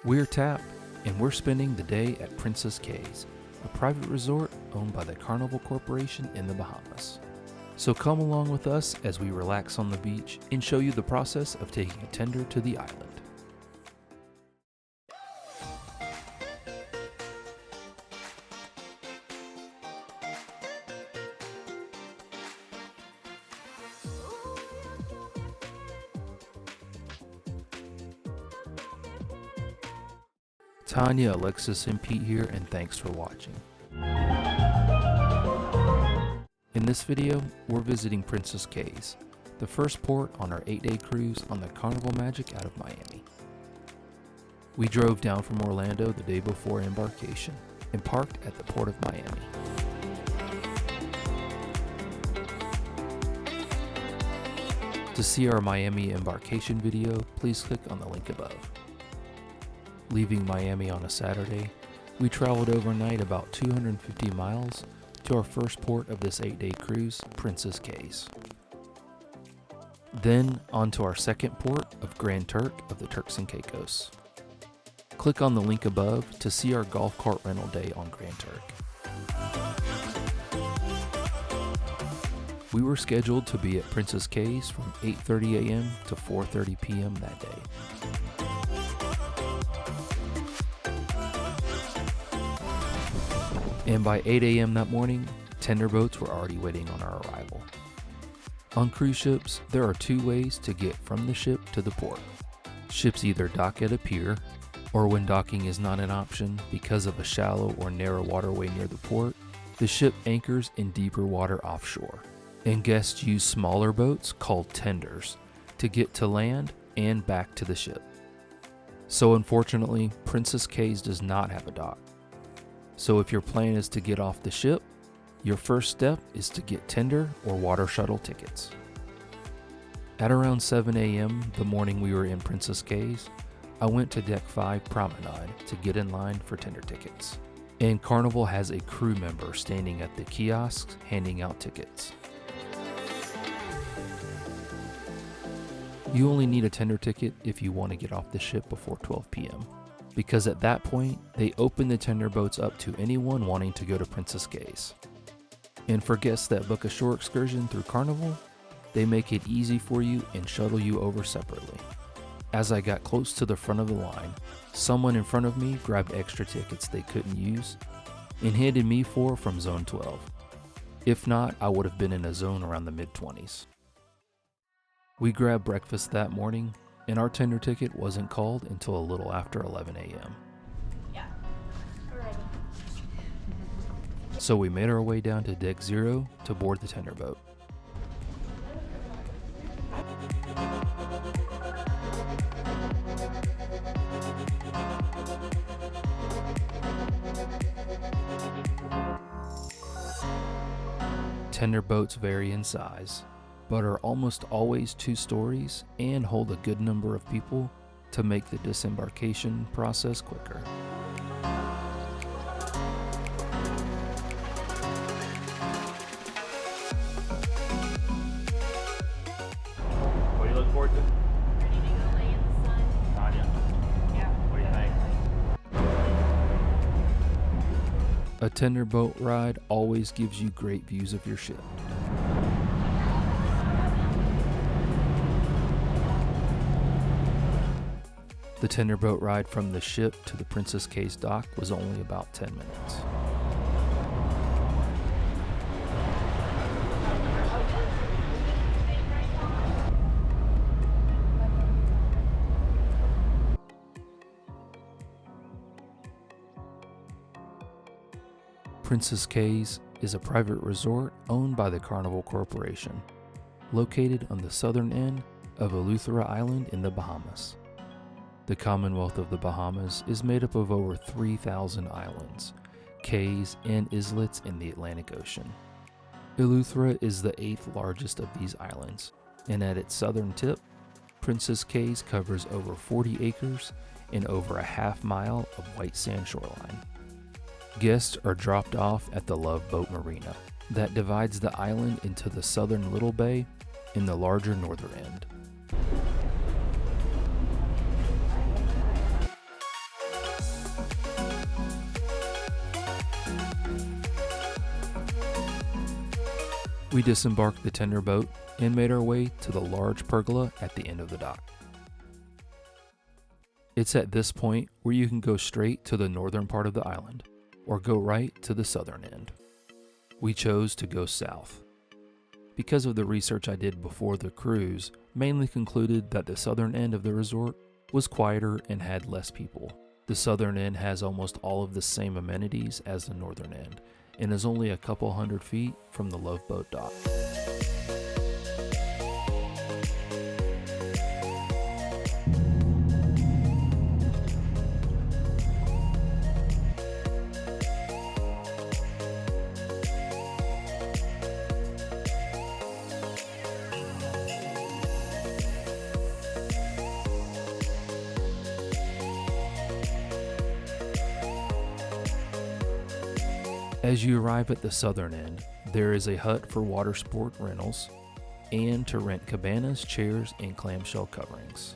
We're Tap, and we're spending the day at Princess Cays, a private resort owned by the Carnival Corporation in the Bahamas. So come along with us as we relax on the beach and show you the process of taking a tender to the island. Tonya, Alexis, and Pete here, and thanks for watching. In this video, we're visiting Princess Cays, the first port on our 8-day cruise on the Carnival Magic out of Miami. We drove down from Orlando the day before embarkation and parked at the port of Miami. To see our Miami embarkation video, please click on the link above. Leaving Miami on a Saturday, we traveled overnight about 250 miles to our first port of this 8-day cruise, Princess Cays. Then onto our second port of Grand Turk of the Turks and Caicos. Click on the link above to see our golf cart rental day on Grand Turk. We were scheduled to be at Princess Cays from 8:30 a.m. to 4:30 p.m. that day. And by 8 a.m. that morning, tender boats were already waiting on our arrival. On cruise ships, there are two ways to get from the ship to the port. Ships either dock at a pier, or when docking is not an option because of a shallow or narrow waterway near the port, the ship anchors in deeper water offshore, and guests use smaller boats called tenders to get to land and back to the ship. So unfortunately, Princess Cays does not have a dock. So if your plan is to get off the ship, your first step is to get tender or water shuttle tickets. At around 7 a.m. the morning we were in Princess Cays, I went to Deck 5 Promenade to get in line for tender tickets. And Carnival has a crew member standing at the kiosks handing out tickets. You only need a tender ticket if you want to get off the ship before 12 p.m. because at that point, they open the tender boats up to anyone wanting to go to Princess Cays. And for guests that book a shore excursion through Carnival, they make it easy for you and shuttle you over separately. As I got close to the front of the line, someone in front of me grabbed extra tickets they couldn't use and handed me 4 from Zone 12. If not, I would have been in a zone around the mid-20s. We grabbed breakfast that morning, and our tender ticket wasn't called until a little after 11 a.m. Yeah, we're ready. So we made our way down to Deck 0 to board the tender boat. Tender boats vary in size, but are almost always 2 stories and hold a good number of people to make the disembarkation process quicker. What do you look forward to? Ready to go lay in the sun? Tonya, Yeah. what do you think? A tender boat ride always gives you great views of your ship. The tender boat ride from the ship to the Princess Cays dock was only about 10 minutes. Princess Cays is a private resort owned by the Carnival Corporation, located on the southern end of Eleuthera Island in the Bahamas. The Commonwealth of the Bahamas is made up of over 3,000 islands, cays, and islets in the Atlantic Ocean. Eleuthera is the 8th largest of these islands, and at its southern tip, Princess Cays covers over 40 acres and over a half-mile of white sand shoreline. Guests are dropped off at the Love Boat Marina that divides the island into the southern Little Bay and the larger northern end. We disembarked the tender boat and made our way to the large pergola at the end of the dock. It's at this point where you can go straight to the northern part of the island, or go right to the southern end. We chose to go south. Because of the research I did before the cruise, mainly concluded that the southern end of the resort was quieter and had less people. The southern end has almost all of the same amenities as the northern end, and is only a couple hundred feet from the Love Boat dock. As you arrive at the southern end, there is a hut for water sport rentals and to rent cabanas, chairs, and clamshell coverings.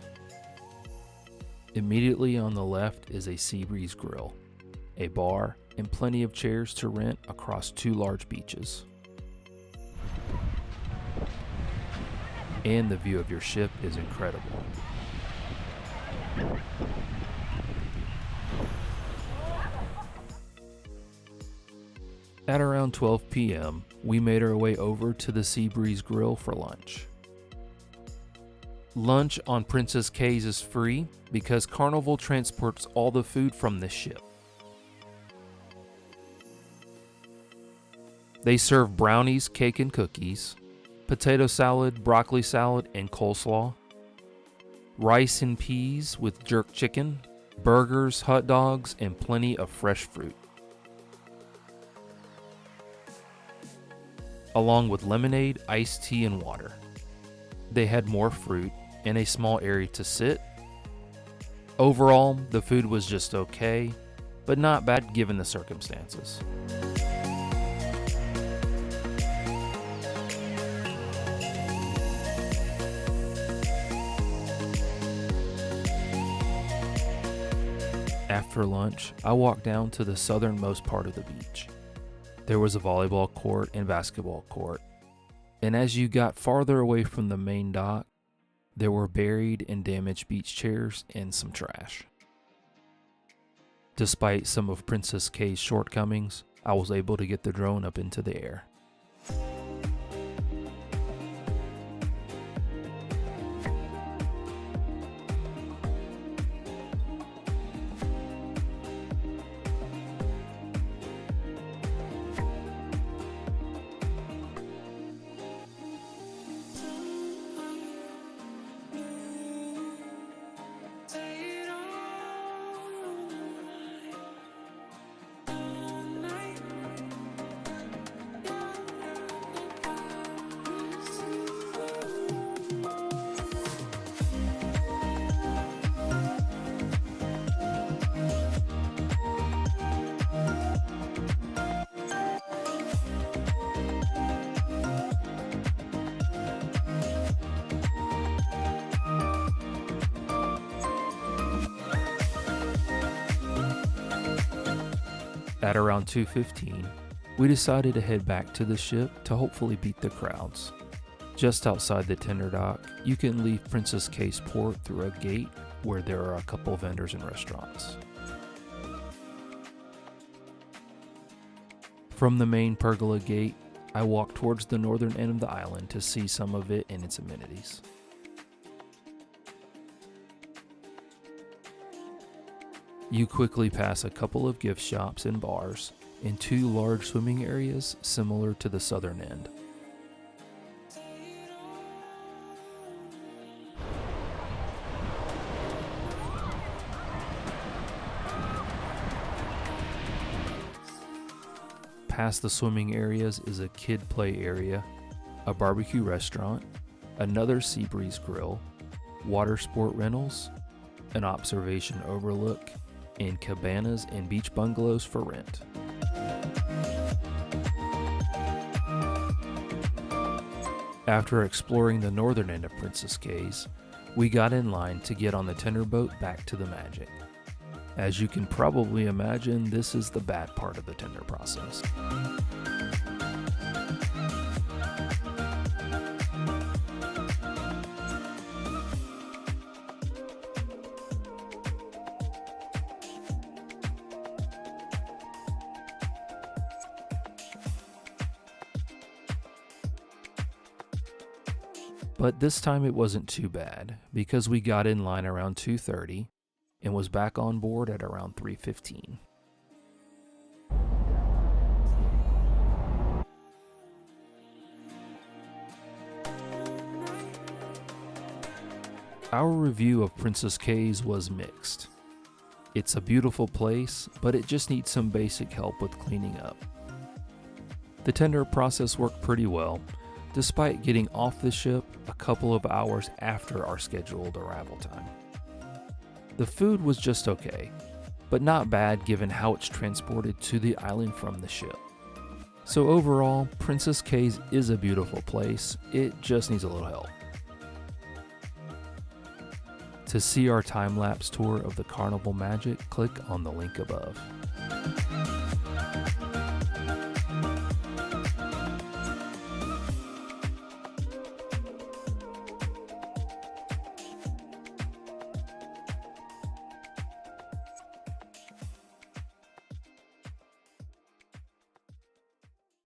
Immediately on the left is a sea breeze grill, a bar, and plenty of chairs to rent across 2 large beaches. And the view of your ship is incredible. At around 12 p.m., we made our way over to the Sea Breeze Grill for lunch. Lunch on Princess Cays is free because Carnival transports all the food from this ship. They serve brownies, cake and cookies, potato salad, broccoli salad, and coleslaw, rice and peas with jerk chicken, burgers, hot dogs, and plenty of fresh fruit, along with lemonade, iced tea, and water. They had more fruit and a small area to sit. Overall, the food was just okay, but not bad given the circumstances. After lunch, I walked down to the southernmost part of the beach. There was a volleyball court and basketball court, and as you got farther away from the main dock, there were buried and damaged beach chairs and some trash. Despite some of Princess Cays' shortcomings, I was able to get the drone up into the air. At around 2:15, we decided to head back to the ship to hopefully beat the crowds. Just outside the tender dock, you can leave Princess Cays Port through a gate where there are a couple vendors and restaurants. From the main pergola gate, I walked towards the northern end of the island to see some of it and its amenities. You quickly pass a couple of gift shops and bars and 2 large swimming areas similar to the southern end. Past the swimming areas is a kid play area, a barbecue restaurant, another sea breeze grill, water sport rentals, an observation overlook, and cabanas and beach bungalows for rent. After exploring the northern end of Princess Cays, we got in line to get on the tender boat back to the Magic. As you can probably imagine, this is the bad part of the tender process. But this time it wasn't too bad because we got in line around 2:30 and was back on board at around 3:15. Our review of Princess Cays was mixed. It's a beautiful place, but it just needs some basic help with cleaning up. The tender process worked pretty well, despite getting off the ship a couple of hours after our scheduled arrival time. The food was just okay, but not bad given how it's transported to the island from the ship. So overall, Princess Cays is a beautiful place, it just needs a little help. To see our time-lapse tour of the Carnival Magic, click on the link above.